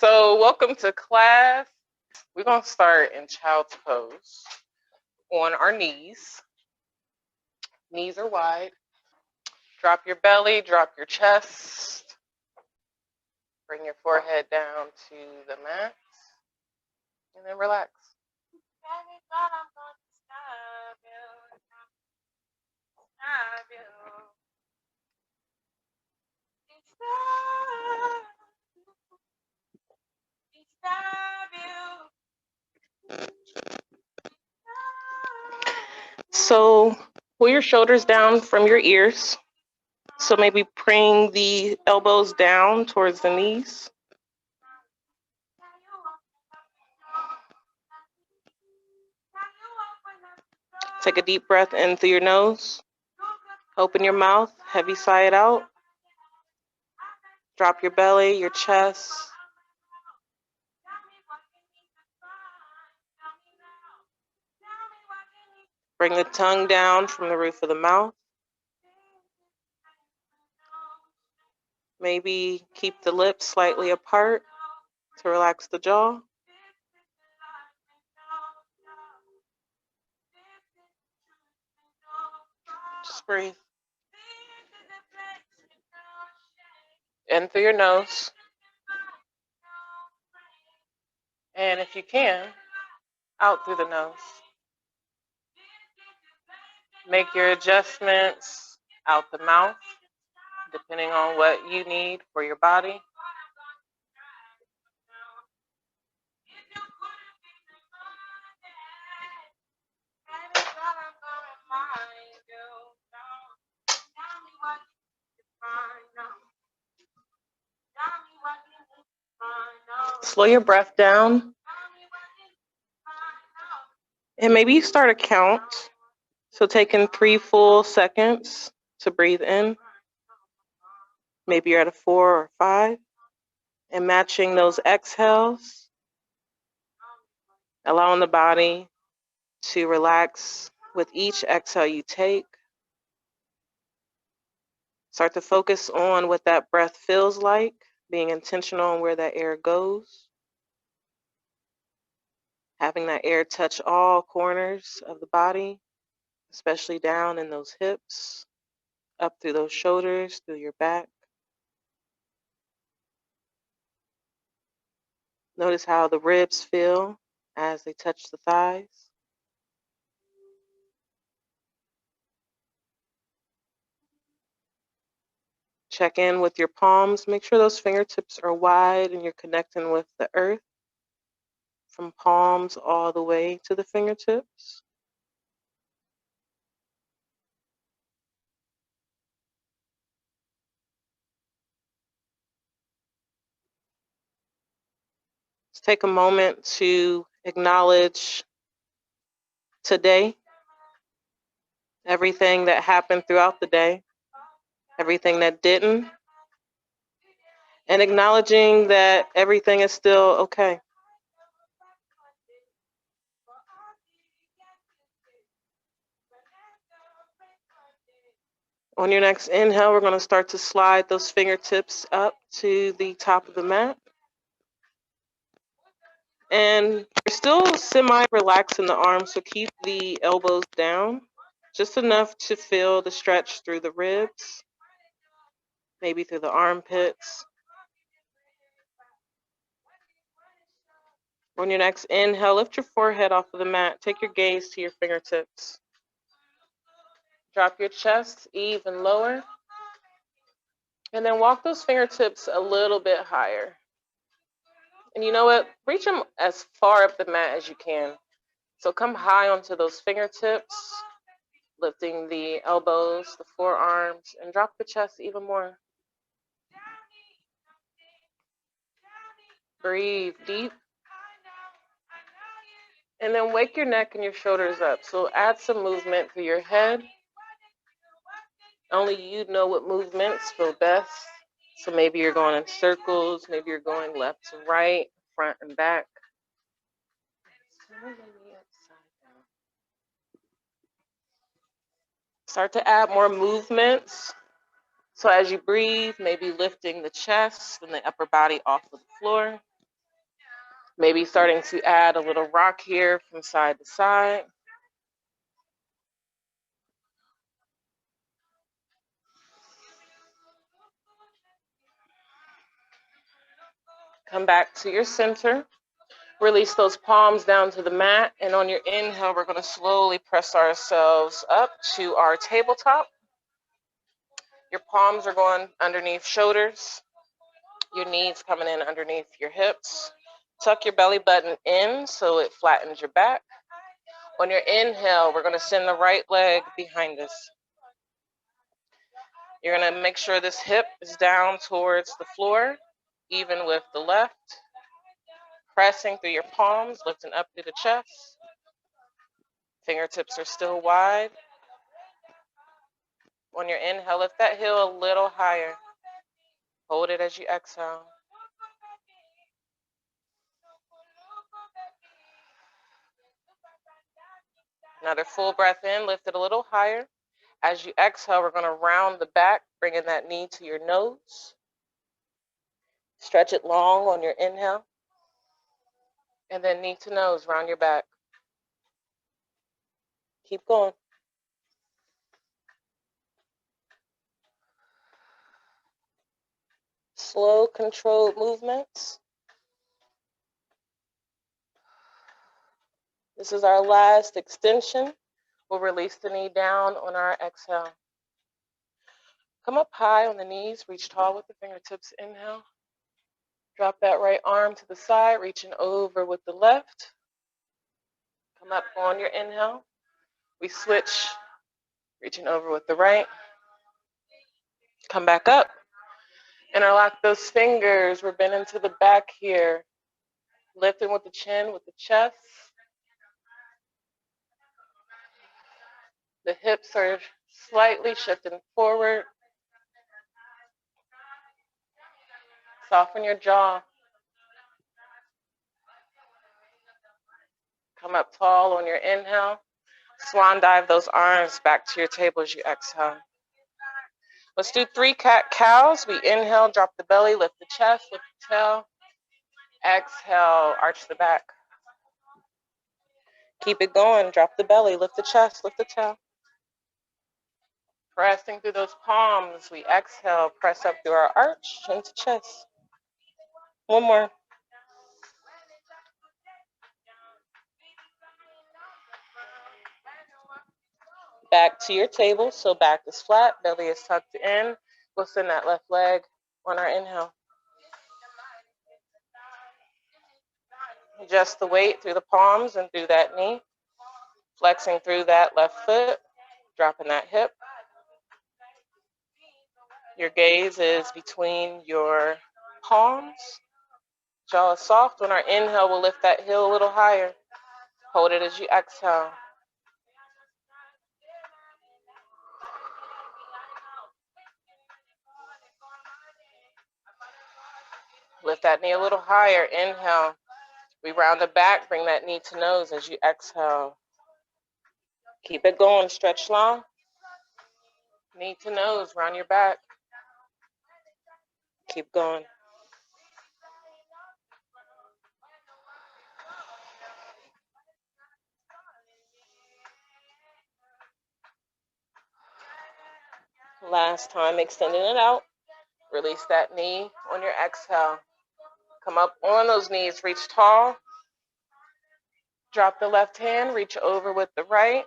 So welcome to class. We're going to start in child's pose on our knees. Knees are wide. Drop your belly, drop your chest. Bring your forehead down to the mat. And then relax. So pull your shoulders down from your ears. So maybe bring the elbows down towards the knees. Take a deep breath in through your nose. Open your mouth, heavy sigh it out. Drop your belly, your chest. Bring the tongue down from the roof of the mouth. Maybe keep the lips slightly apart to relax the jaw. Just breathe. In through your nose. And if you can, out through the nose. Make your adjustments out the mouth, depending on what you need for your body. Slow your breath down. And maybe you start a count. So taking 3 full seconds to breathe in. Maybe you're at a 4 or 5. And matching those exhales. Allowing the body to relax with each exhale you take. Start to focus on what that breath feels like, being intentional on where that air goes. Having that air touch all corners of the body, especially down in those hips, up through those shoulders, through your back. Notice how the ribs feel as they touch the thighs. Check in with your palms. Make sure those fingertips are wide and you're connecting with the earth from palms all the way to the fingertips. Let's take a moment to acknowledge today, everything that happened throughout the day, everything that didn't, and acknowledging that everything is still okay. On your next inhale, we're going to start to slide those fingertips up to the top of the mat. And you're still semi-relaxed in the arms, so keep the elbows down, just enough to feel the stretch through the ribs, maybe through the armpits. On your next inhale, lift your forehead off of the mat. Take your gaze to your fingertips. Drop your chest even lower. And then walk those fingertips a little bit higher. And you know what? Reach them as far up the mat as you can. So come high onto those fingertips, lifting the elbows, the forearms, and drop the chest even more. Breathe deep. And then wake your neck and your shoulders up. So add some movement through your head. Only you know what movements feel best. So maybe you're going in circles, maybe you're going left to right, front and back. Start to add more movements. So as you breathe, maybe lifting the chest and the upper body off of the floor. Maybe starting to add a little rock here from side to side. Come back to your center. Release those palms down to the mat. And on your inhale, we're going to slowly press ourselves up to our tabletop. Your palms are going underneath shoulders. Your knees coming in underneath your hips. Tuck your belly button in so it flattens your back. On your inhale, we're going to send the right leg behind us. You're going to make sure this hip is down towards the floor, even with the left. Pressing through your palms, lifting up through the chest. Fingertips are still wide. On your inhale, lift that heel a little higher. Hold it as you exhale. Another full breath in, lift it a little higher. As you exhale, we're going to round the back, bringing that knee to your nose. Stretch it long on your inhale. And then knee to nose, round your back. Keep going. Slow, controlled movements. This is our last extension. We'll release the knee down on our exhale. Come up high on the knees, reach tall with the fingertips. Inhale. Drop that right arm to the side, reaching over with the left. Come up on your inhale. We switch, reaching over with the right. Come back up. Interlock those fingers. We're bending to the back here. Lifting with the chin, with the chest. The hips are slightly shifting forward. Soften your jaw. Come up tall on your inhale. Swan dive those arms back to your table as you exhale. Let's do 3 cat-cows. We inhale, drop the belly, lift the chest, lift the tail. Exhale, arch the back. Keep it going. Drop the belly, lift the chest, lift the tail. Pressing through those palms. We exhale, press up through our arch into chest. One more. Back to your table. So back is flat, belly is tucked in. We'll send that left leg on our inhale. Adjust the weight through the palms and through that knee. Flexing through that left foot, dropping that hip. Your gaze is between your palms. Jaw is soft. On our inhale, we'll lift that heel a little higher. Hold it as you exhale. Lift that knee a little higher. Inhale. We round the back. Bring that knee to nose as you exhale. Keep it going. Stretch long. Knee to nose. Round your back. Keep going. Last time, extending it out. Release that knee on your exhale. Come up on those knees. Reach tall. Drop the left hand. Reach over with the right.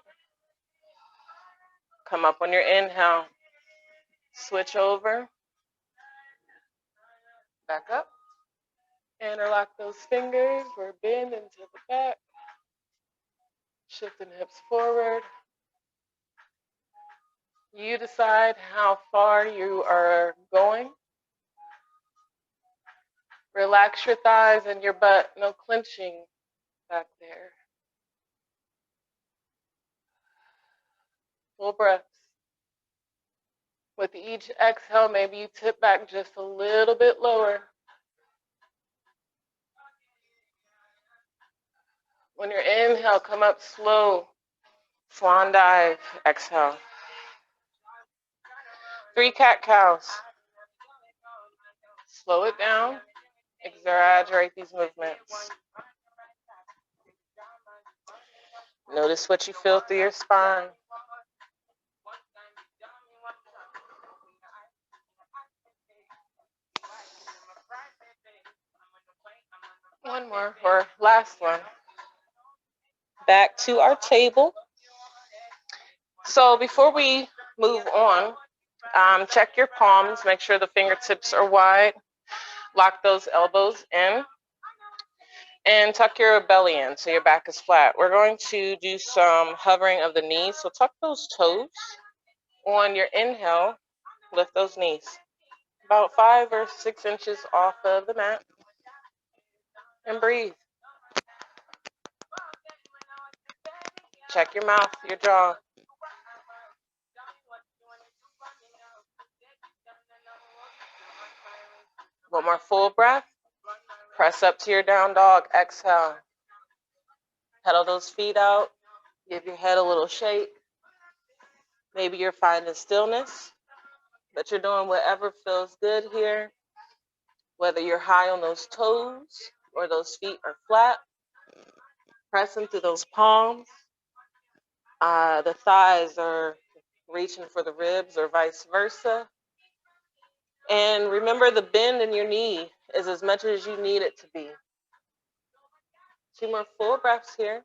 Come up on your inhale. Switch over. Back up. Interlock those fingers. We're bending to the back. Shifting hips forward. You decide how far you are going. Relax your thighs and your butt. No clenching back there. Full breaths. With each exhale, maybe you tip back just a little bit lower. On your inhale, come up slow. Swan dive. Exhale. 3 cat-cows. Slow it down. Exaggerate these movements. Notice what you feel through your spine. One more, or last one. Back to our table. So before we move on, check your palms, make sure the fingertips are wide, lock those elbows in, and tuck your belly in so your back is flat. We're going to do some hovering of the knees, so tuck those toes. On your inhale, lift those knees about 5 or 6 inches off of the mat, and breathe. Check your mouth, your jaw. One more full breath. Press up to your down dog. Exhale. Pedal those feet out. Give your head a little shake. Maybe you're finding stillness, but you're doing whatever feels good here. Whether you're high on those toes or those feet are flat, pressing through those palms. The thighs are reaching for the ribs or vice versa. And remember, the bend in your knee is as much as you need it to be. 2 more full breaths here.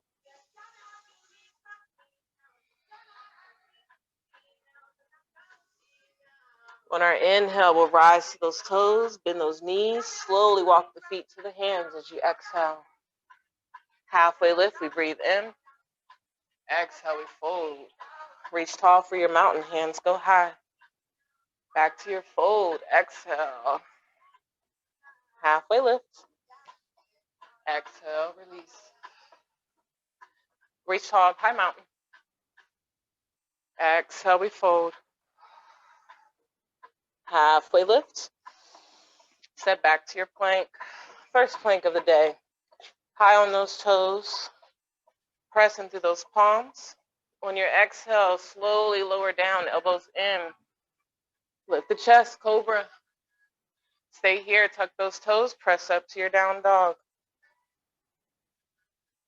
On our inhale, we'll rise to those toes, bend those knees, slowly walk the feet to the hands as you exhale. Halfway lift, we breathe in. Exhale, we fold. Reach tall for your mountain, hands go high. Back to your fold, exhale. Halfway lift. Exhale, release. Reach tall, high mountain. Exhale, we fold. Halfway lift. Step back to your plank. First plank of the day. High on those toes. Pressing through those palms. On your exhale, slowly lower down, elbows in. Lift the chest, cobra. Stay here, tuck those toes, press up to your down dog.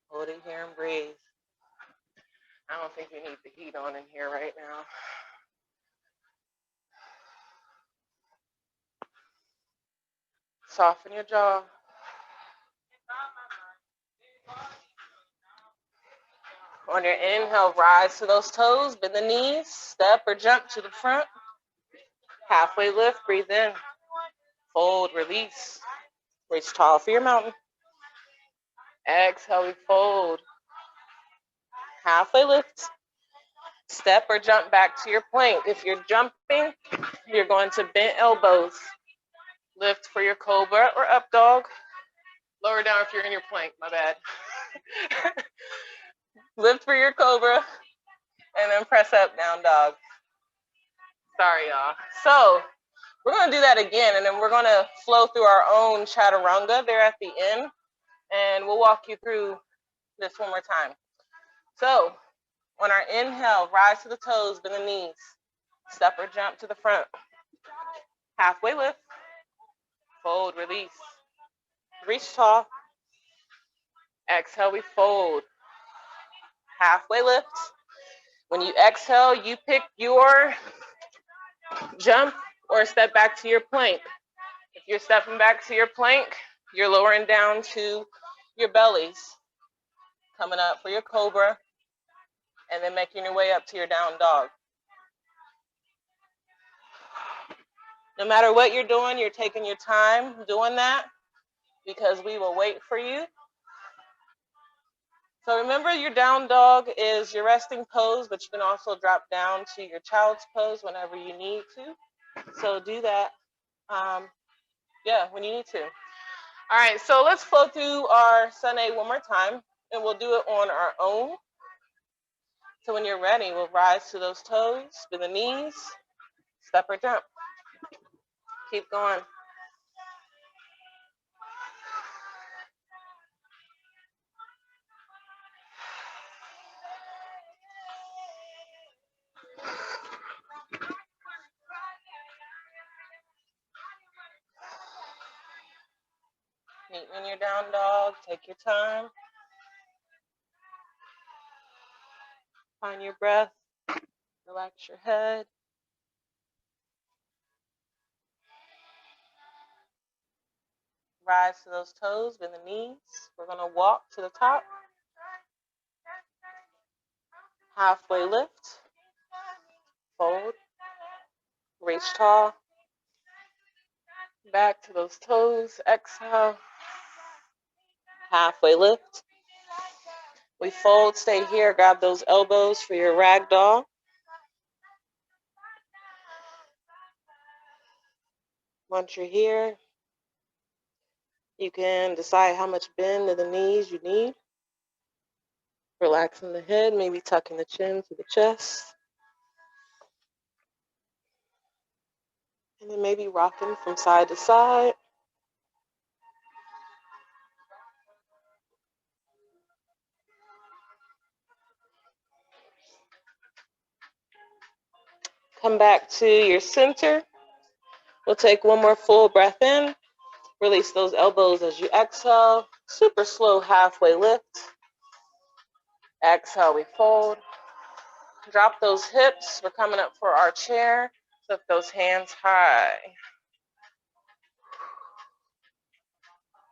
Hold it here and breathe. I don't think we need the heat on in here right now. Soften your jaw. On your inhale, rise to those toes, bend the knees, step or jump to the front. Halfway lift, breathe in. Fold, release. Reach tall for your mountain. Exhale, we fold. Halfway lift. Step or jump back to your plank. If you're jumping, you're going to bend elbows. Lift for your cobra or up dog. Lower down if you're in your plank, my bad. Lift for your cobra, and then press up, down dog. Sorry, y'all. So we're going to do that again, and then we're going to flow through our own chaturanga there at the end, and we'll walk you through this one more time. So on our inhale, rise to the toes, bend the knees, step or jump to the front. Halfway lift, fold, release. Reach tall. Exhale, we fold. Halfway lift. When you exhale, you pick your jump or step back to your plank. If you're stepping back to your plank, you're lowering down to your bellies. Coming up for your cobra, and then making your way up to your down dog. No matter what you're doing, you're taking your time doing that because we will wait for you. So remember, your down dog is your resting pose, but you can also drop down to your child's pose whenever you need to. So do that, when you need to. All right, so let's flow through our Sunday one more time, and we'll do it on our own. So when you're ready, we'll rise to those toes, bend the knees, step or jump. Keep going. Meet in your down dog, take your time. Find your breath. Relax your head. Rise to those toes, bend the knees. We're going to walk to the top. Halfway lift. Fold. Reach tall. Back to those toes. Exhale. Halfway lift. We fold, stay here. Grab those elbows for your ragdoll. Once you're here, you can decide how much bend in the knees you need. Relaxing the head, maybe tucking the chin to the chest. And then maybe rocking from side to side. Come back to your center. We'll take one more full breath in. Release those elbows as you exhale. Super slow halfway lift. Exhale, we fold. Drop those hips. We're coming up for our chair. Lift those hands high.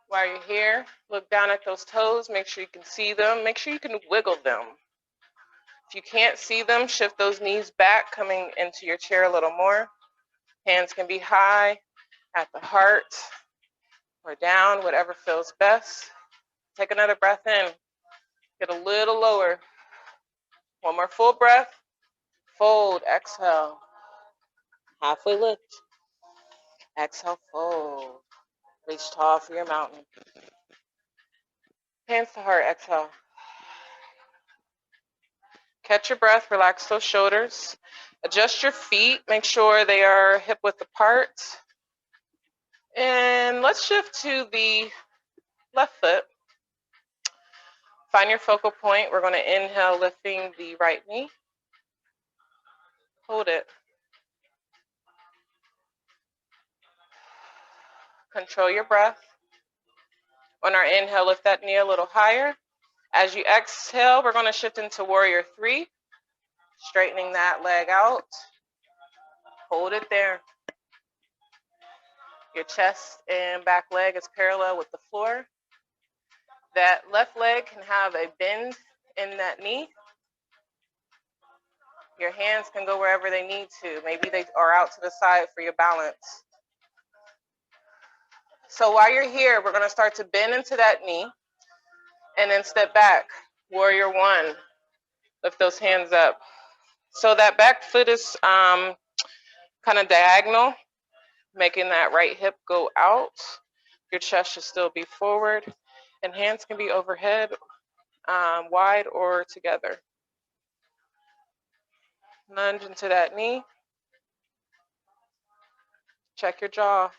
While you're here, look down at those toes. Make sure you can see them. Make sure you can wiggle them. If you can't see them, shift those knees back, coming into your chair a little more. Hands can be high at the heart or down, whatever feels best. Take another breath in. Get a little lower. One more full breath. Fold, exhale. Halfway lift. Exhale, fold. Reach tall for your mountain. Hands to heart, exhale. Catch your breath, relax those shoulders. Adjust your feet, make sure they are hip width apart. And let's shift to the left foot. Find your focal point. We're going to inhale, lifting the right knee. Hold it. Control your breath. On our inhale, lift that knee a little higher. As you exhale, we're going to shift into warrior 3. Straightening that leg out. Hold it there. Your chest and back leg is parallel with the floor. That left leg can have a bend in that knee. Your hands can go wherever they need to. Maybe they are out to the side for your balance. So while you're here, we're going to start to bend into that knee and then step back. Warrior 1. Lift those hands up. So that back foot is kind of diagonal, making that right hip go out. Your chest should still be forward, and hands can be overhead, wide or together. Lunge into that knee. Check your jaw.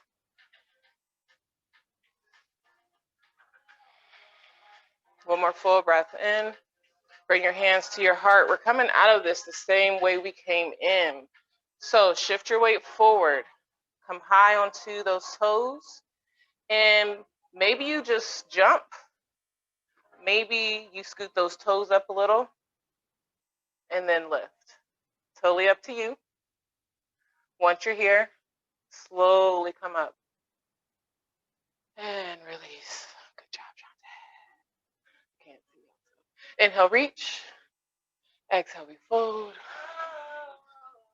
One more full breath in. Bring your hands to your heart. We're coming out of this the same way we came in. So shift your weight forward. Come high onto those toes. And maybe you just jump. Maybe you scoot those toes up a little and then lift. Totally up to you. Once you're here, slowly come up. And release. Good job, Jonte. Can't see you. Inhale, reach. Exhale, we fold.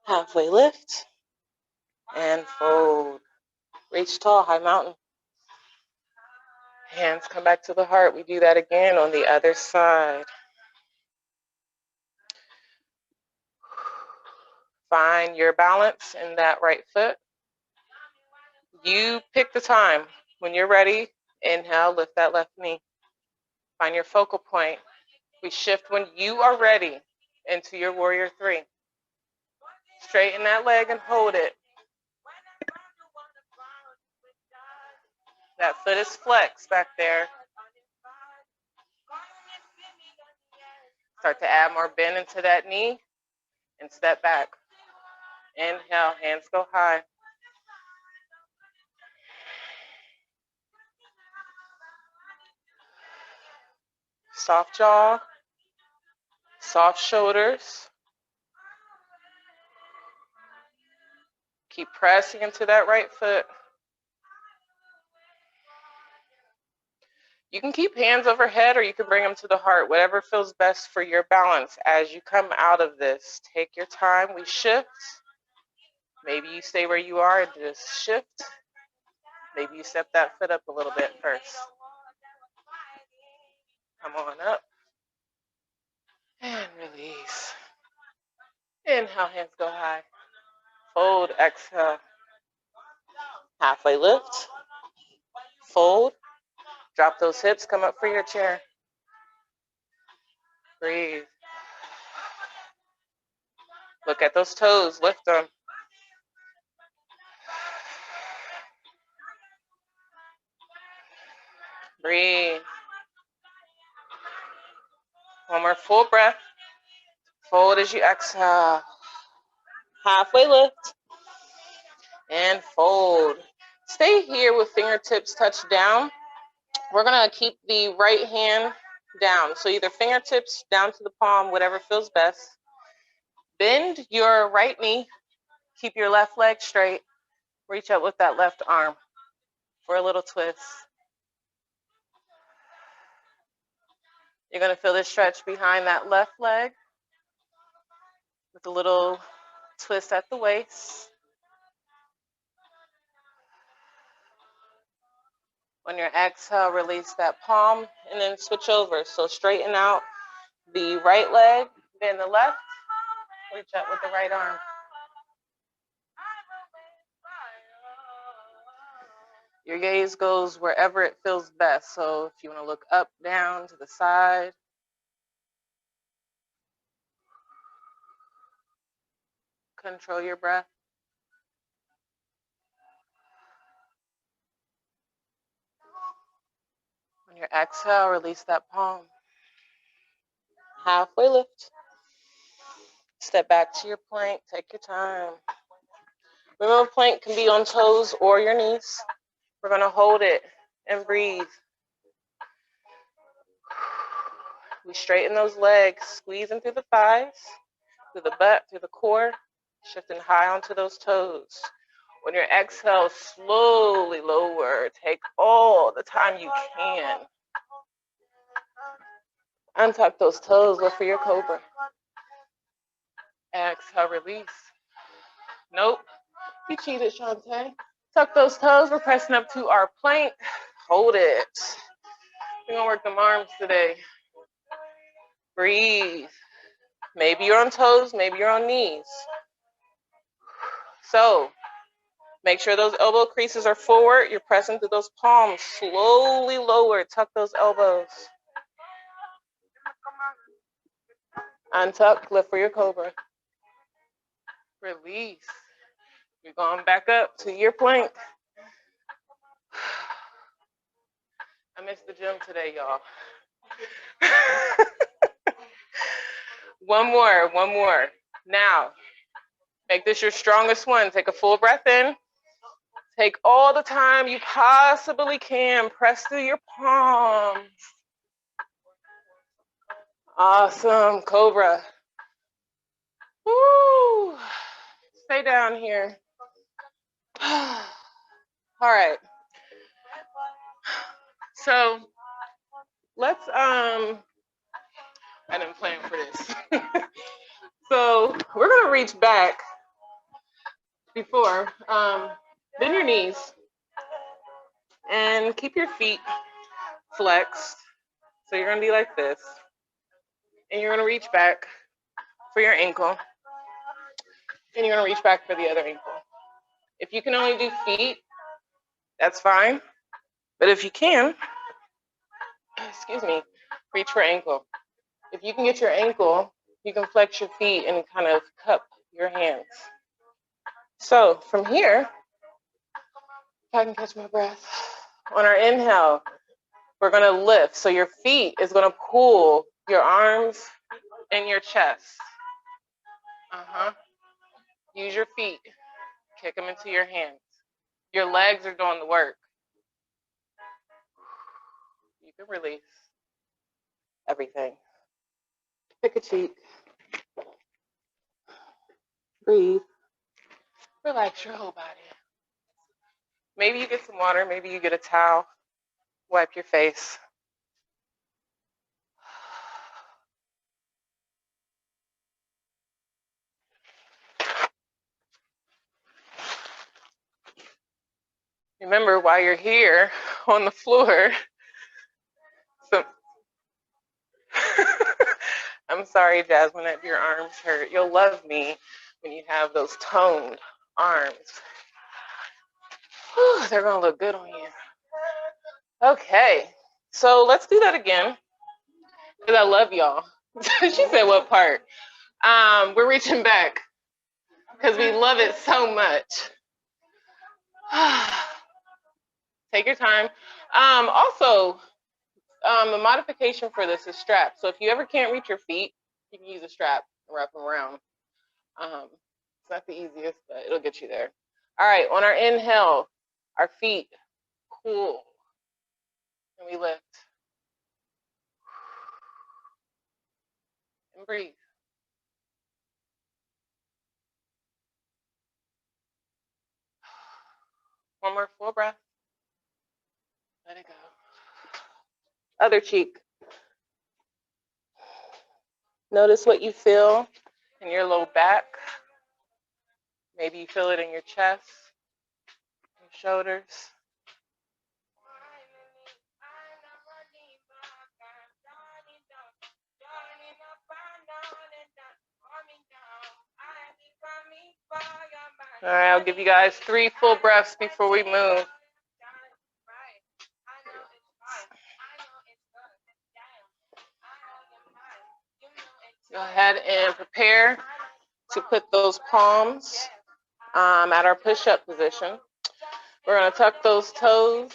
Halfway lift. And fold. Reach tall, high mountain. Hands come back to the heart. We do that again on the other side. Find your balance in that right foot. You pick the time. When you're ready, inhale, lift that left knee. Find your focal point. We shift when you are ready into your warrior 3. Straighten that leg and hold it. That foot is flexed back there. Start to add more bend into that knee and step back. Inhale, hands go high. Soft jaw, Soft shoulders. Keep pressing into that right foot. You can keep hands overhead or you can bring them to the heart, whatever feels best for your balance. As you come out of this, take your time. We shift. Maybe you stay where you are and just shift. Maybe you step that foot up a little bit first. Come on up. And release. Inhale, hands go high. Fold, exhale. Halfway lift. Fold. Drop those hips, come up for your chair. Breathe. Look at those toes, lift them. Breathe. One more full breath. Fold as you exhale. Halfway lift. And fold. Stay here with fingertips touched down. We're going to keep the right hand down. So either fingertips down to the palm, whatever feels best. Bend your right knee. Keep your left leg straight. Reach up with that left arm for a little twist. You're going to feel this stretch behind that left leg with a little twist at the waist. On your exhale, release that palm and then switch over. So straighten out the right leg, bend the left, reach up with the right arm. Your gaze goes wherever it feels best. So if you want to look up, down, to the side. Control your breath. On your exhale, release that palm. Halfway lift. Step back to your plank. Take your time. Remember, plank can be on toes or your knees. We're going to hold it and breathe. We straighten those legs, squeezing through the thighs, through the butt, through the core, shifting high onto those toes. On your exhale, slowly lower. Take all the time you can. Untuck those toes, look for your cobra. Exhale, release. Nope, you cheated, Shantae. Tuck those toes, we're pressing up to our plank. Hold it. We're gonna work them arms today. Breathe. Maybe you're on toes, maybe you're on knees. So, make sure those elbow creases are forward. You're pressing through those palms. Slowly lower, tuck those elbows. Untuck, lift for your cobra. Release. You're going back up to your plank. I missed the gym today, y'all. One more. Now, make this your strongest one. Take a full breath in. Take all the time you possibly can. Press through your palms. Awesome, cobra. Woo. Stay down here. All right. So let's I didn't plan for this. So we're gonna reach back before. Bend your knees and keep your feet flexed. So you're gonna be like this. And you're gonna reach back for your ankle. And you're gonna reach back for the other ankle. If you can only do feet, that's fine. But if you can, reach for ankle. If you can get your ankle, you can flex your feet and kind of cup your hands. So from here, if I can catch my breath, on our inhale, we're gonna lift. So your feet is gonna pull your arms and your chest. Use your feet, kick them into your hands. Your legs are doing the work. You can release everything. Pick a cheek. Breathe. Relax your whole body. Maybe you get some water. Maybe you get a towel. Wipe your face. Remember, while you're here on the floor, so I'm sorry, Jasmine, if your arms hurt. You'll love me when you have those toned arms. Whew, they're going to look good on you. Okay, so let's do that again, because I love y'all. She said, what part? We're reaching back, because we love it so much. Take your time. Also, the modification for this is straps. So if you ever can't reach your feet, you can use a strap and wrap them around. It's not the easiest, but it'll get you there. All right, on our inhale, our feet cool, and we lift. And breathe. One more full breath. Let it go. Other cheek. Notice what you feel in your low back. Maybe you feel it in your chest, your shoulders. All right, I'll give you guys 3 full breaths before we move. Go ahead and prepare to put those palms at our push-up position. We're going to tuck those toes.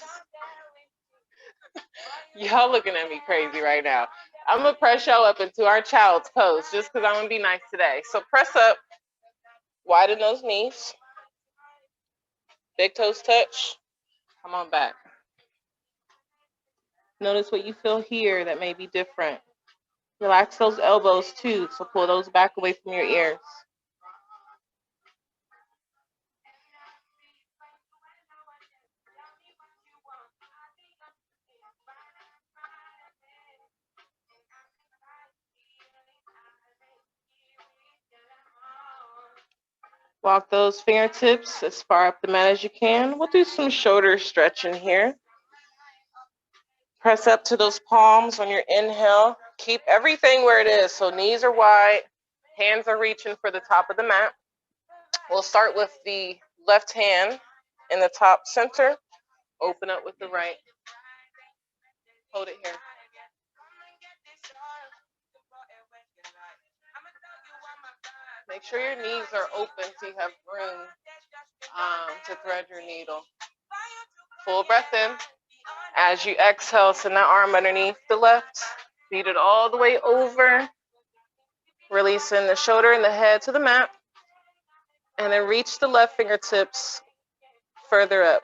Y'all looking at me crazy right now. I'm going to press y'all up into our child's pose just because I'm going to be nice today. So press up, widen those knees. Big toes touch. Come on back. Notice what you feel here that may be different. Relax those elbows too, so pull those back away from your ears. Walk those fingertips as far up the mat as you can. We'll do some shoulder stretching here. Press up to those palms on your inhale. Keep everything where it is. So knees are wide, hands are reaching for the top of the mat. We'll start with the left hand in the top center. Open up with the right. Hold it here. Make sure your knees are open so you have room to thread your needle. Full breath in. As you exhale, send that arm underneath the left. Feed it all the way over. Releasing the shoulder and the head to the mat. And then reach the left fingertips further up.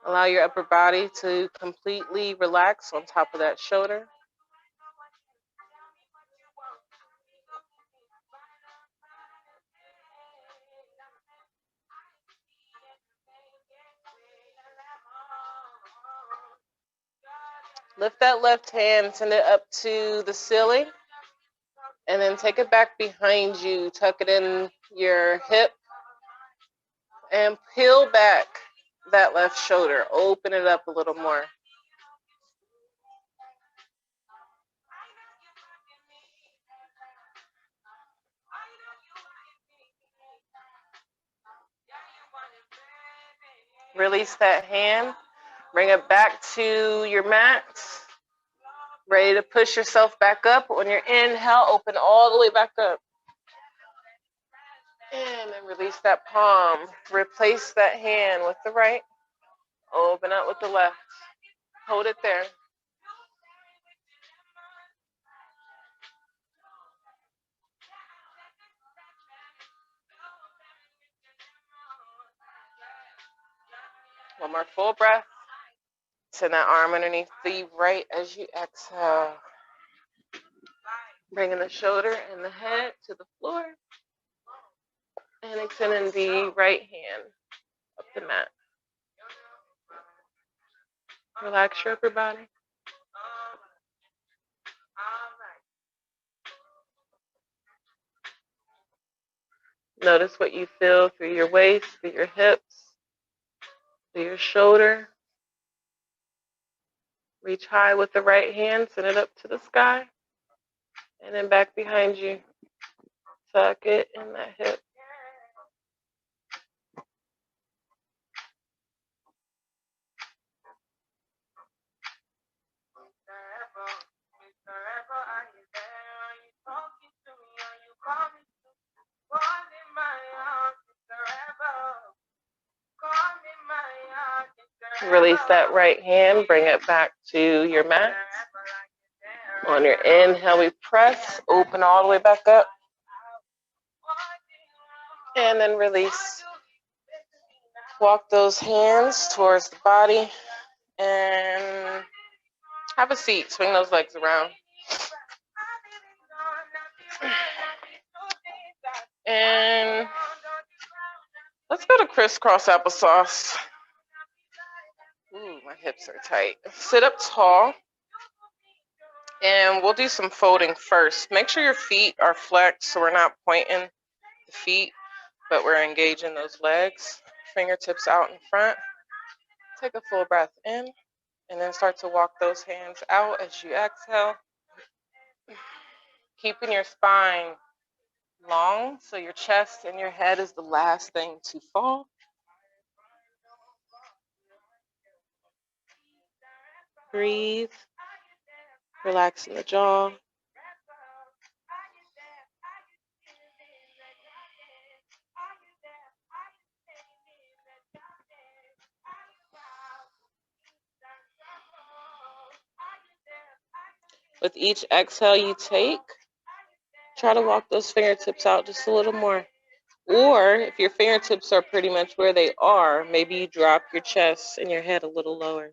Allow your upper body to completely relax on top of that shoulder. Lift that left hand, send it up to the ceiling, and then take it back behind you. Tuck it in your hip, and peel back that left shoulder. Open it up a little more. Release that hand. Bring it back to your mat. Ready to push yourself back up. On your inhale, open all the way back up. And then release that palm. Replace that hand with the right. Open up with the left. Hold it there. One more full breath. Send that arm underneath the right as you exhale. Bringing the shoulder and the head to the floor. And extending the right hand up the mat. Relax your upper body. Notice what you feel through your waist, through your hips, through your shoulder. Reach high with the right hand, send it up to the sky. And then back behind you. Tuck it in that hip. Release that right hand, bring it back to your mat. On your inhale, we press, open all the way back up. And then release. Walk those hands towards the body and have a seat. Swing those legs around. And let's go to crisscross applesauce. Ooh, my hips are tight. Sit up tall. And we'll do some folding first. Make sure your feet are flexed so we're not pointing the feet, but we're engaging those legs. Fingertips out in front. Take a full breath in, and then start to walk those hands out as you exhale. Keeping your spine long so your chest and your head is the last thing to fall. Breathe. Relaxing the jaw. With each exhale you take, try to walk those fingertips out just a little more. Or if your fingertips are pretty much where they are, maybe you drop your chest and your head a little lower.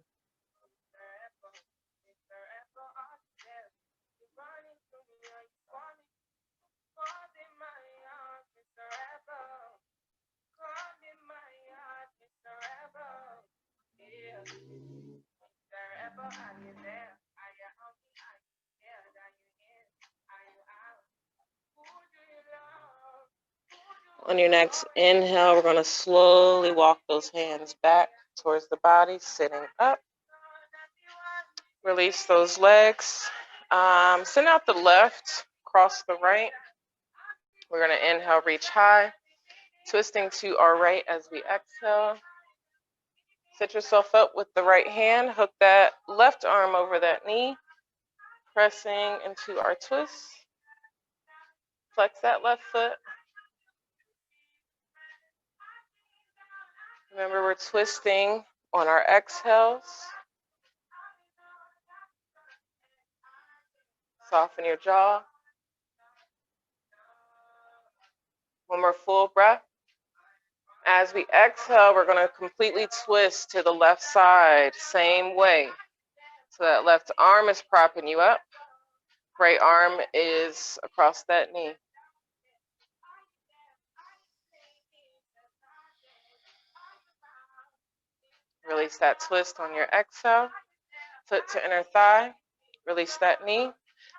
On your next inhale, we're going to slowly walk those hands back towards the body, sitting up. Release those legs. Send out the left, cross the right. We're going to inhale, reach high, twisting to our right as we exhale. Sit yourself up with the right hand. Hook that left arm over that knee, pressing into our twist. Flex that left foot. Remember, we're twisting on our exhales. Soften your jaw. One more full breath. As we exhale, we're going to completely twist to the left side, same way. So that left arm is propping you up. Right arm is across that knee. Release that twist on your exhale. Foot to inner thigh. Release that knee.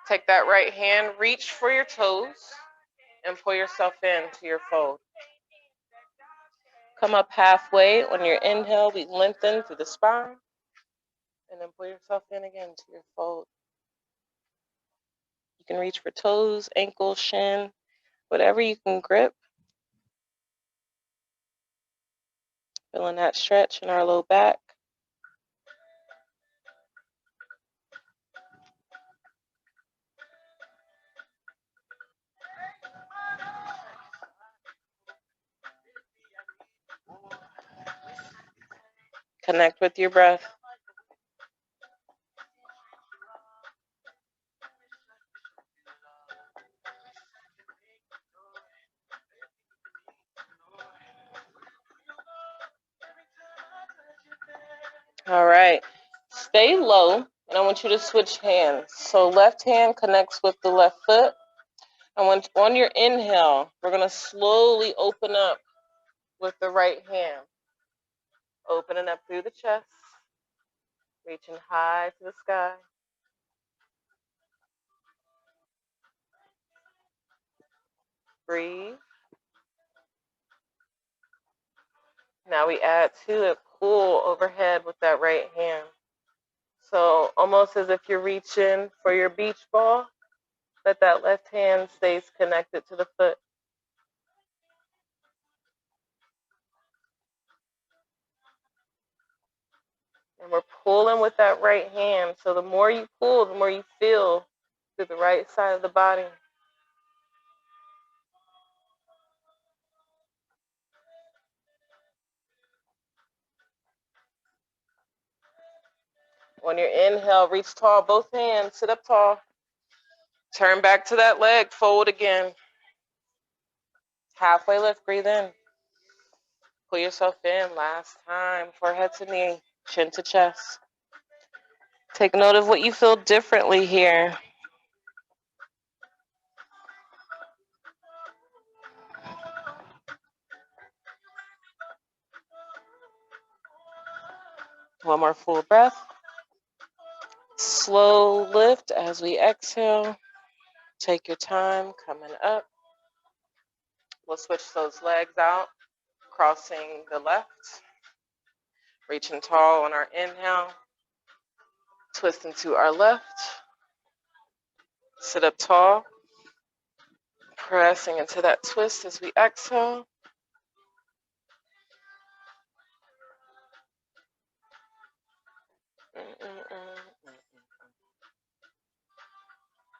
Take that right hand, reach for your toes, and pull yourself into your fold. Come up halfway. On your inhale, we lengthen through the spine. And then pull yourself in again to your fold. You can reach for toes, ankles, shin, whatever you can grip. Feeling that stretch in our low back. Connect with your breath. All right. Stay low, and I want you to switch hands. So left hand connects with the left foot. And when on your inhale, we're going to slowly open up with the right hand. Opening up through the chest, reaching high to the sky. Breathe. Now we add to it, pull overhead with that right hand. So almost as if you're reaching for your beach ball, that left hand stays connected to the foot. And we're pulling with that right hand. So the more you pull, the more you feel through the right side of the body. On your inhale, reach tall, both hands, sit up tall. Turn back to that leg, fold again. Halfway lift, breathe in. Pull yourself in, last time, forehead to knee, chin to chest. Take note of what you feel differently here. One more full breath. Slow lift as we exhale. Take your time coming up. We'll switch those legs out, crossing the left. Reaching tall on our inhale. Twisting to our left. Sit up tall. Pressing into that twist as we exhale.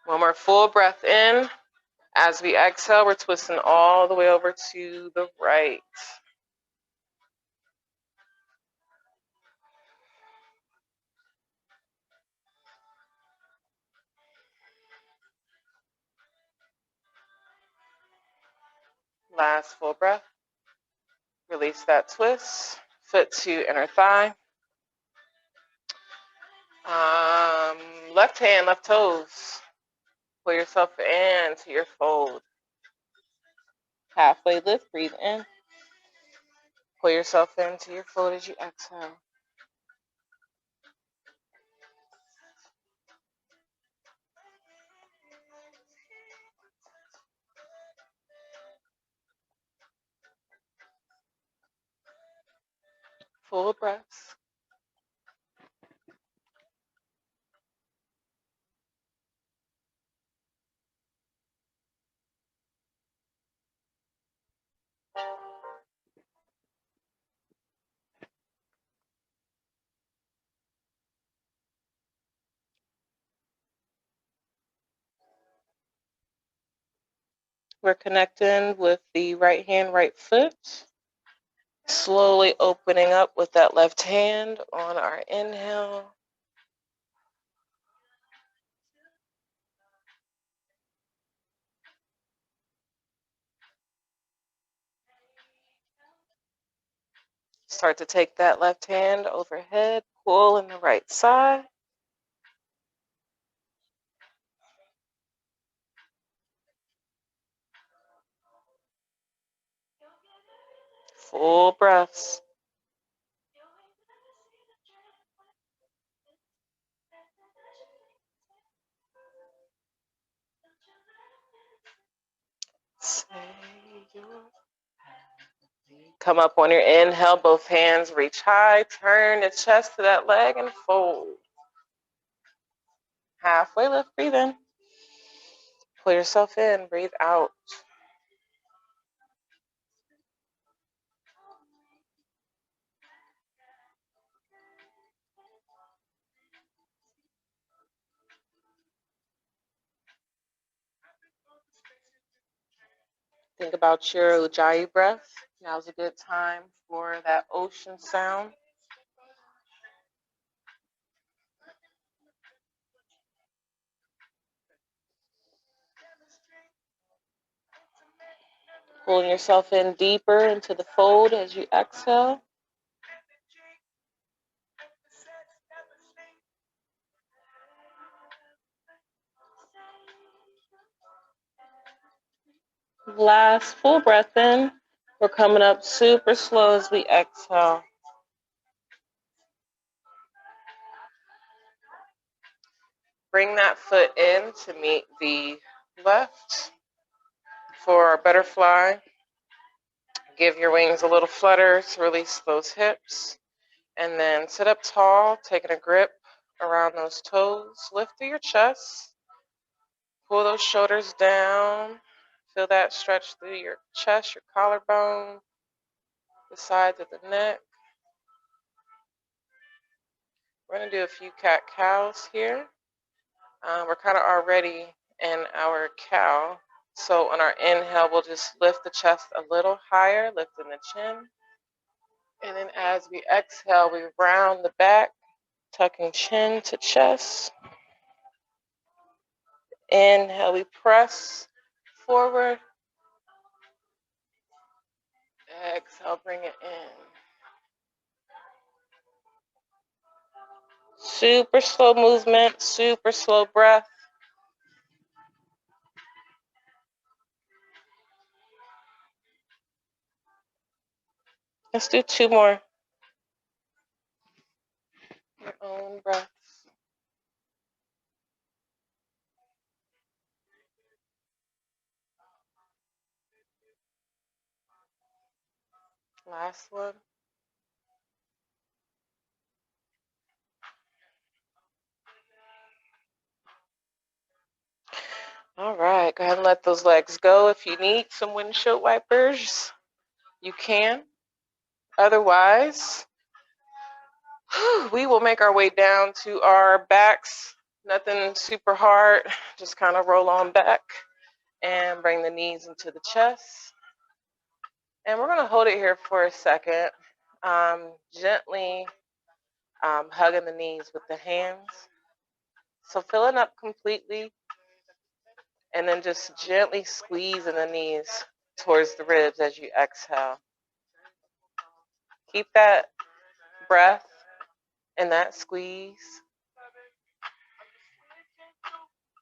One more full breath in. As we exhale, we're twisting all the way over to the right. Last full breath. Release that twist. Foot to inner thigh. Left hand, left toes. Pull yourself into your fold. Halfway lift, breathe in. Pull yourself into your fold as you exhale. Full breaths. We're connecting with the right hand, right foot. Slowly opening up with that left hand on our inhale. Start to take that left hand overhead, pull in the right side. Full breaths. Come up on your inhale, both hands reach high, turn the chest to that leg and fold. Halfway lift, breathe in. Pull yourself in, breathe out. Think about your Ujjayi breath. Now's a good time for that ocean sound. Pulling yourself in deeper into the fold as you exhale. Last full breath in. We're coming up super slow as we exhale. Bring that foot in to meet the left for our butterfly. Give your wings a little flutter to release those hips. And then sit up tall, taking a grip around those toes. Lift through your chest. Pull those shoulders down. Feel that stretch through your chest, your collarbone, the sides of the neck. We're going to do a few cat-cows here. We're kind of already in our cow. So on our inhale, we'll just lift the chest a little higher, lifting the chin. And then as we exhale, we round the back, tucking chin to chest. Inhale, we press forward. Exhale, bring it in. Super slow movement, super slow breath. Let's do 2 more. Your own breath. Last one. All right, go ahead and let those legs go. If you need some windshield wipers, you can. Otherwise, we will make our way down to our backs. Nothing super hard. Just kind of roll on back and bring the knees into the chest. And we're going to hold it here for a second. Gently hugging the knees with the hands. So filling up completely. And then just gently squeezing the knees towards the ribs as you exhale. Keep that breath and that squeeze.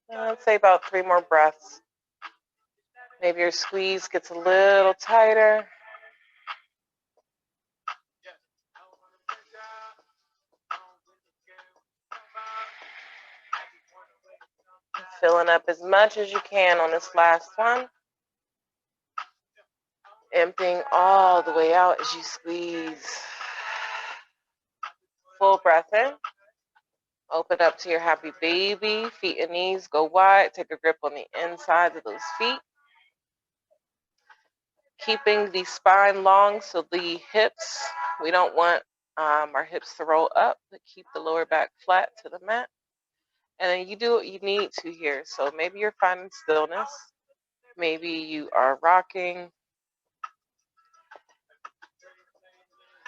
And let's say about 3 more breaths. Maybe your squeeze gets a little tighter. Filling up as much as you can on this last one. Emptying all the way out as you squeeze. Full breath in. Open up to your happy baby. Feet and knees go wide. Take a grip on the insides of those feet. Keeping the spine long so the hips, we don't want our hips to roll up, but keep the lower back flat to the mat. And then you do what you need to here. So maybe you're finding stillness. Maybe you are rocking.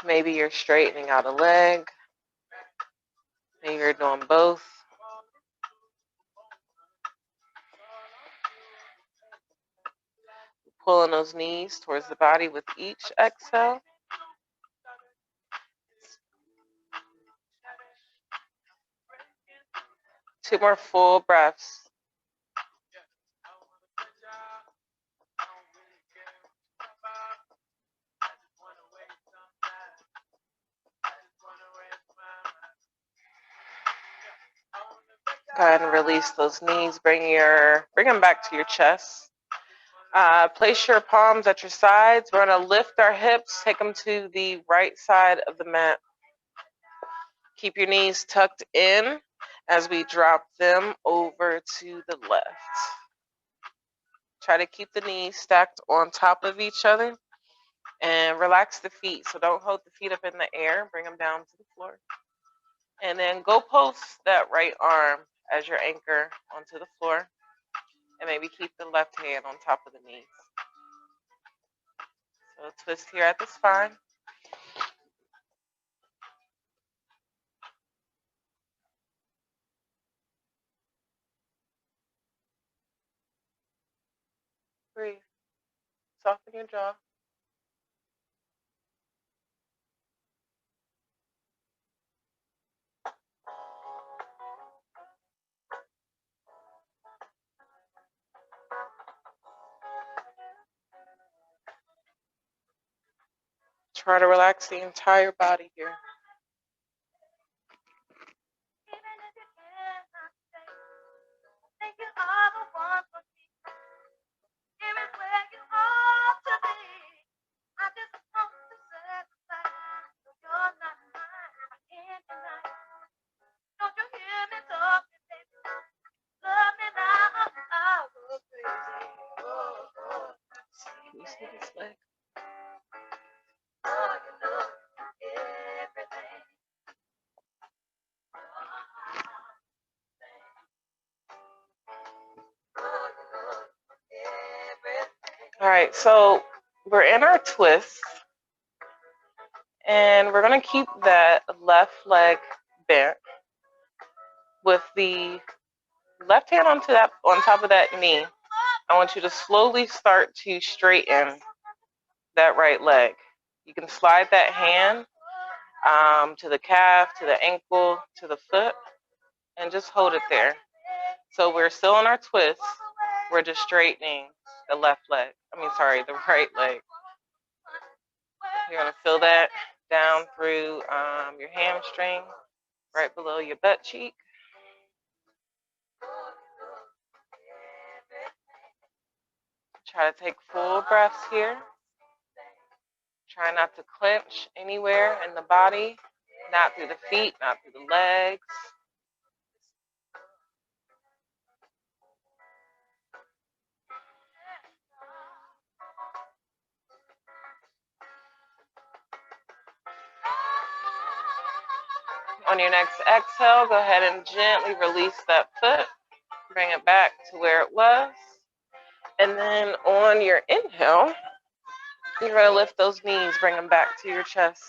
Maybe you're straightening out a leg. Maybe you're doing both. Pulling those knees towards the body with each exhale. Two more full breaths. Go ahead and release those knees. Bring them back to your chest. Place your palms at your sides. We're going to lift our hips, take them to the right side of the mat. Keep your knees tucked in as we drop them over to the left. Try to keep the knees stacked on top of each other and relax the feet. So don't hold the feet up in the air. Bring them down to the floor. And then go post that right arm as your anchor onto the floor. And maybe keep the left hand on top of the knees. So twist here at the spine. Breathe. Soften your jaw. Try to relax the entire body here. Can you see this leg? All right, so we're in our twist, and we're gonna keep that left leg bent with the left hand on top of that knee. I want you to slowly start to straighten that right leg. You can slide that hand to the calf, to the ankle, to the foot, and just hold it there. So we're still on our twist. We're just straightening the the right leg. You're gonna feel that down through your hamstring, right below your butt cheek. Try to take full breaths here. Try not to clench anywhere in the body, not through the feet, not through the legs. On your next exhale, go ahead and gently release that foot. Bring it back to where it was. And then on your inhale, you're going to lift those knees, bring them back to your chest.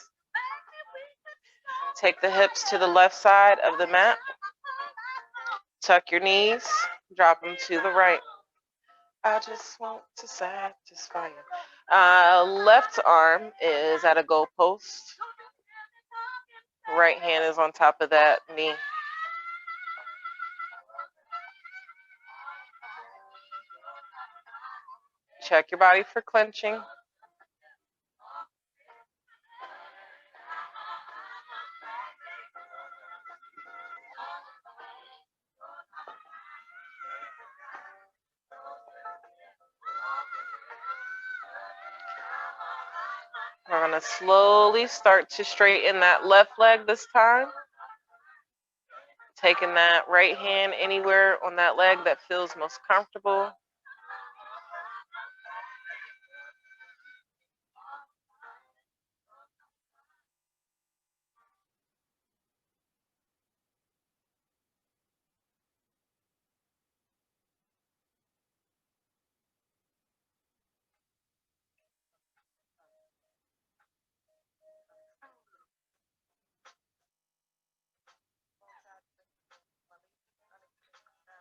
Take the hips to the left side of the mat. Tuck your knees, drop them to the right. I just want to satisfy you. Left arm is at a goalpost. Right hand is on top of that knee. Check your body for clenching. We're going to slowly start to straighten that left leg this time. Taking that right hand anywhere on that leg that feels most comfortable.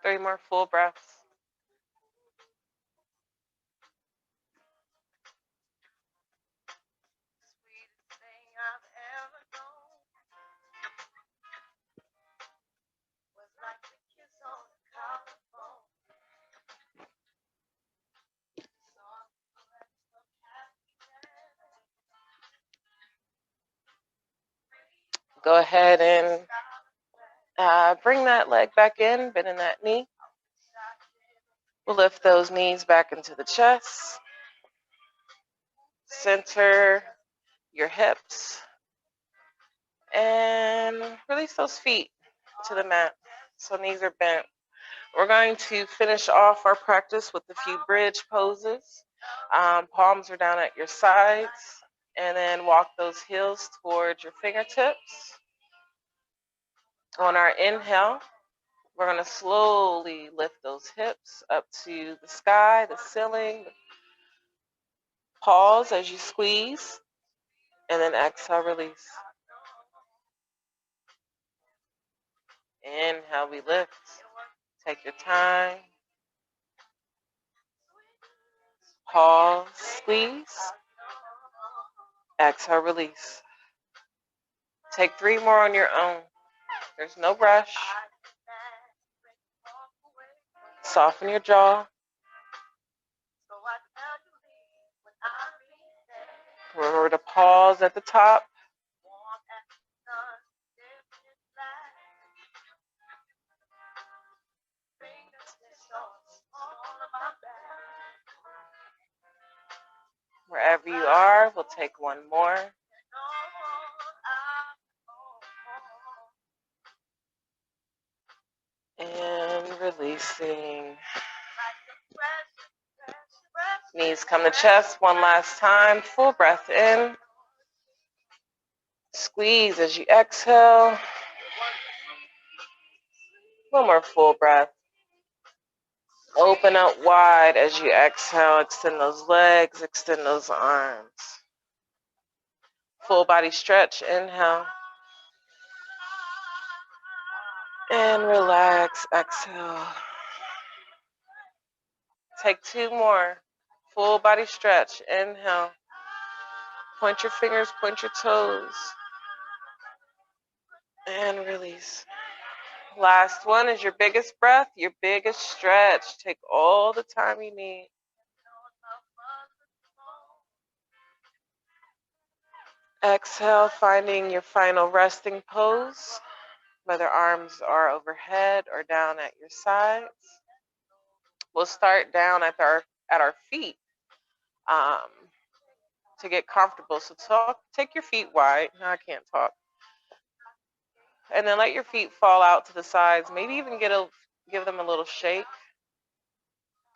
Three more full breaths. Go ahead and bring that leg back in, bending that knee. We'll lift those knees back into the chest. Center your hips. And release those feet to the mat. So knees are bent. We're going to finish off our practice with a few bridge poses. Palms are down at your sides. And then walk those heels towards your fingertips. On our inhale, we're going to slowly lift those hips up to the sky, the ceiling. Pause as you squeeze. And then exhale, release. Inhale, we lift. Take your time. Pause, squeeze. Exhale, release. Take three more on your own. There's no rush. Soften your jaw. Remember to pause at the top. Wherever you are, we'll take one more. And releasing. Knees come to chest one last time. Full breath in. Squeeze as you exhale. One more full breath. Open up wide as you exhale. Extend those legs, extend those arms. Full body stretch, inhale. And relax, exhale. Take two more. Full body stretch, inhale. Point your fingers, point your toes. And release. Last one is your biggest breath, your biggest stretch. Take all the time you need. Exhale, finding your final resting pose, whether arms are overhead or down at your sides. We'll start down at our feet to get comfortable. So take your feet wide. No, I can't talk. And then let your feet fall out to the sides. Maybe even give them a little shake.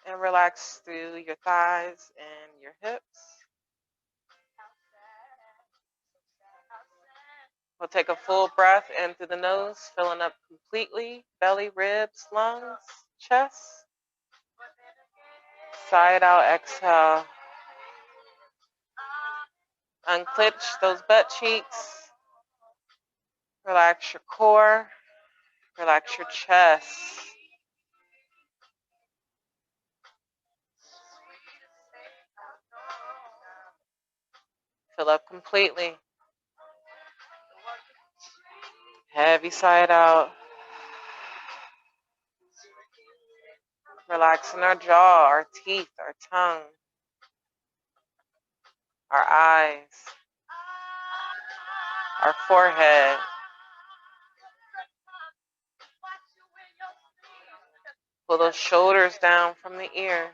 And relax through your thighs and your hips. We'll take a full breath in through the nose, filling up completely. Belly, ribs, lungs, chest. Side out, exhale. Unclench those butt cheeks. Relax your core. Relax your chest. Fill up completely. Heavy side out. Relaxing our jaw, our teeth, our tongue, our eyes, our forehead. Pull those shoulders down from the ears.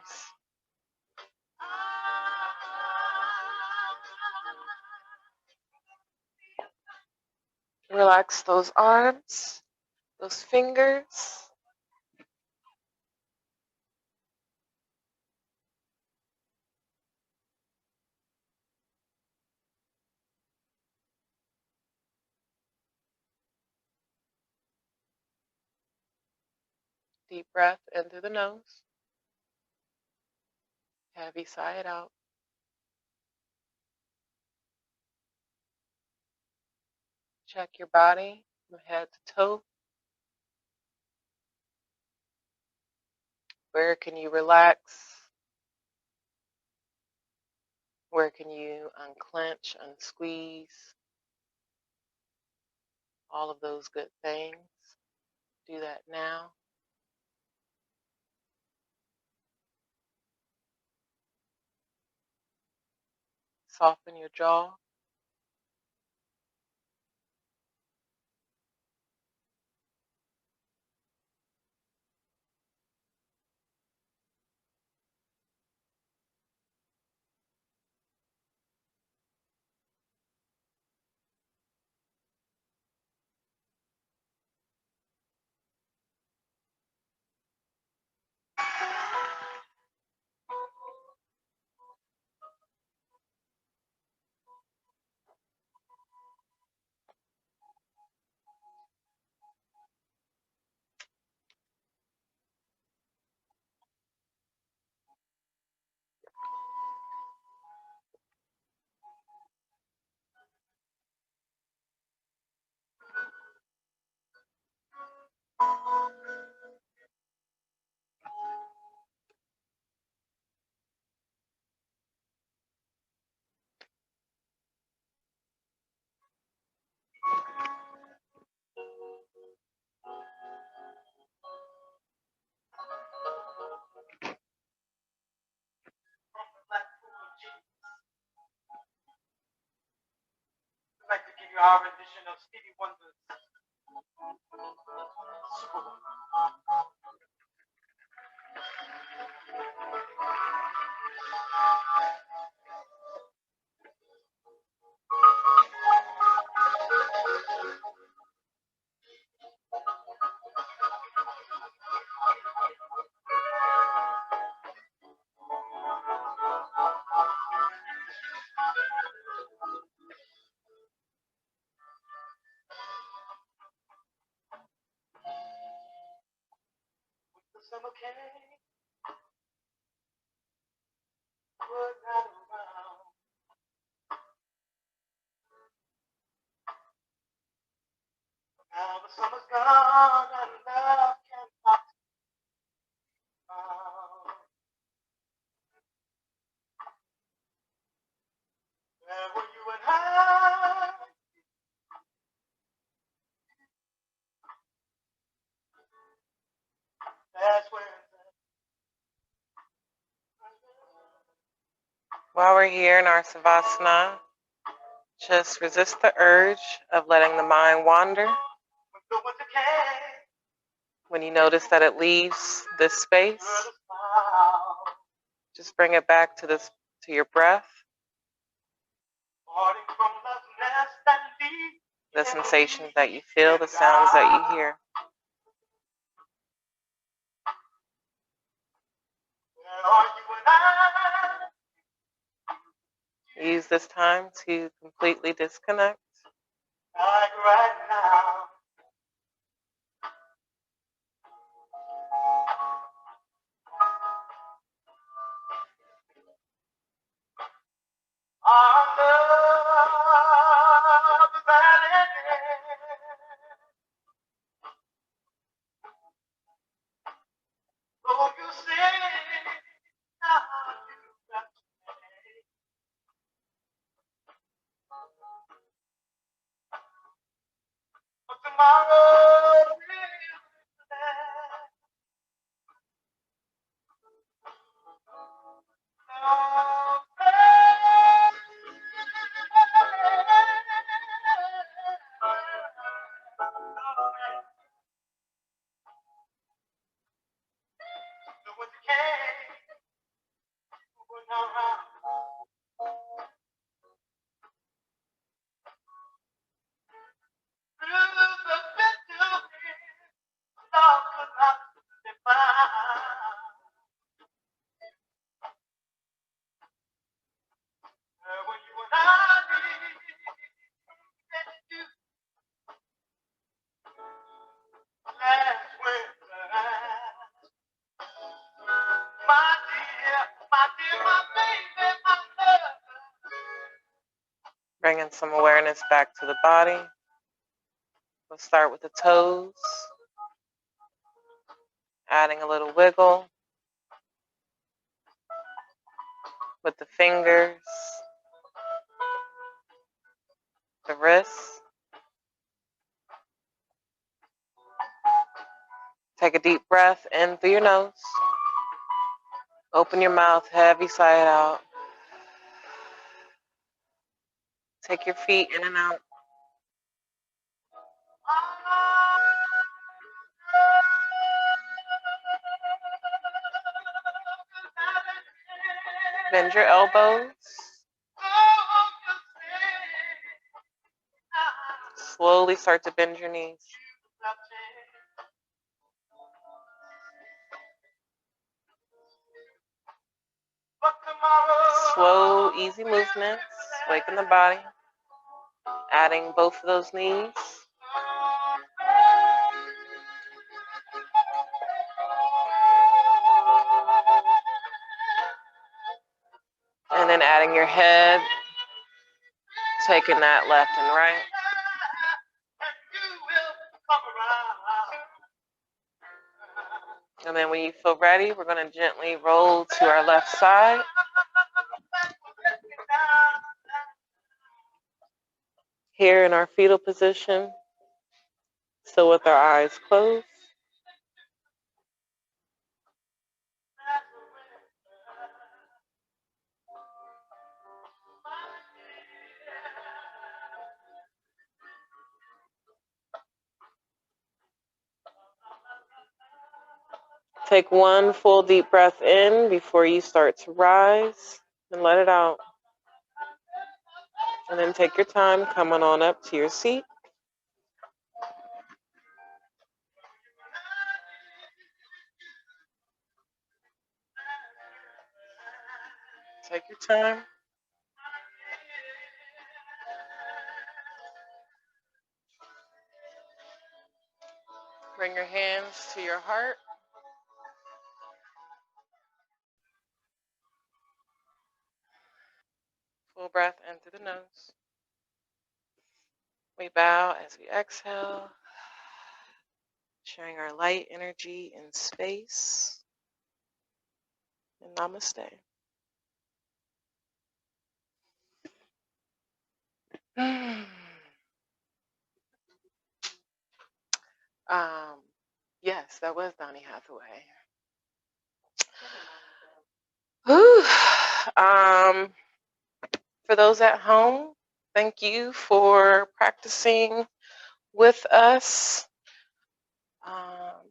Relax those arms, those fingers. Deep breath in through the nose. Heavy sigh it out. Check your body from head to toe. Where can you relax? Where can you unclench, unsqueeze? All of those good things. Do that now. Soften your jaw. While we're here in our Savasana, just resist the urge of letting the mind wander. When you notice that it leaves this space, just bring it back to your breath, the sensations that you feel, the sounds that you hear. Use this time to completely disconnect. Bringing some awareness back to the body. We'll start with the toes, adding a little wiggle with the fingers, the wrists. Take a deep breath in through your nose. Open your mouth, heavy sigh it out. Take your feet in and out. Bend your elbows. Slowly start to bend your knees. Slow, easy movements. Waken the body. Adding both of those knees. And then adding your head. Taking that left and right. And then when you feel ready, we're going to gently roll to our left side. Here in our fetal position, still with our eyes closed. Take one full deep breath in before you start to rise and let it out. And then take your time coming on up to your seat. Take your time. Bring your hands to your heart. Full breath in through the nose. We bow as we exhale, sharing our light energy in space. And namaste. Yes, that was Donny Hathaway. For those at home, thank you for practicing with us.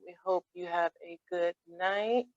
We hope you have a good night.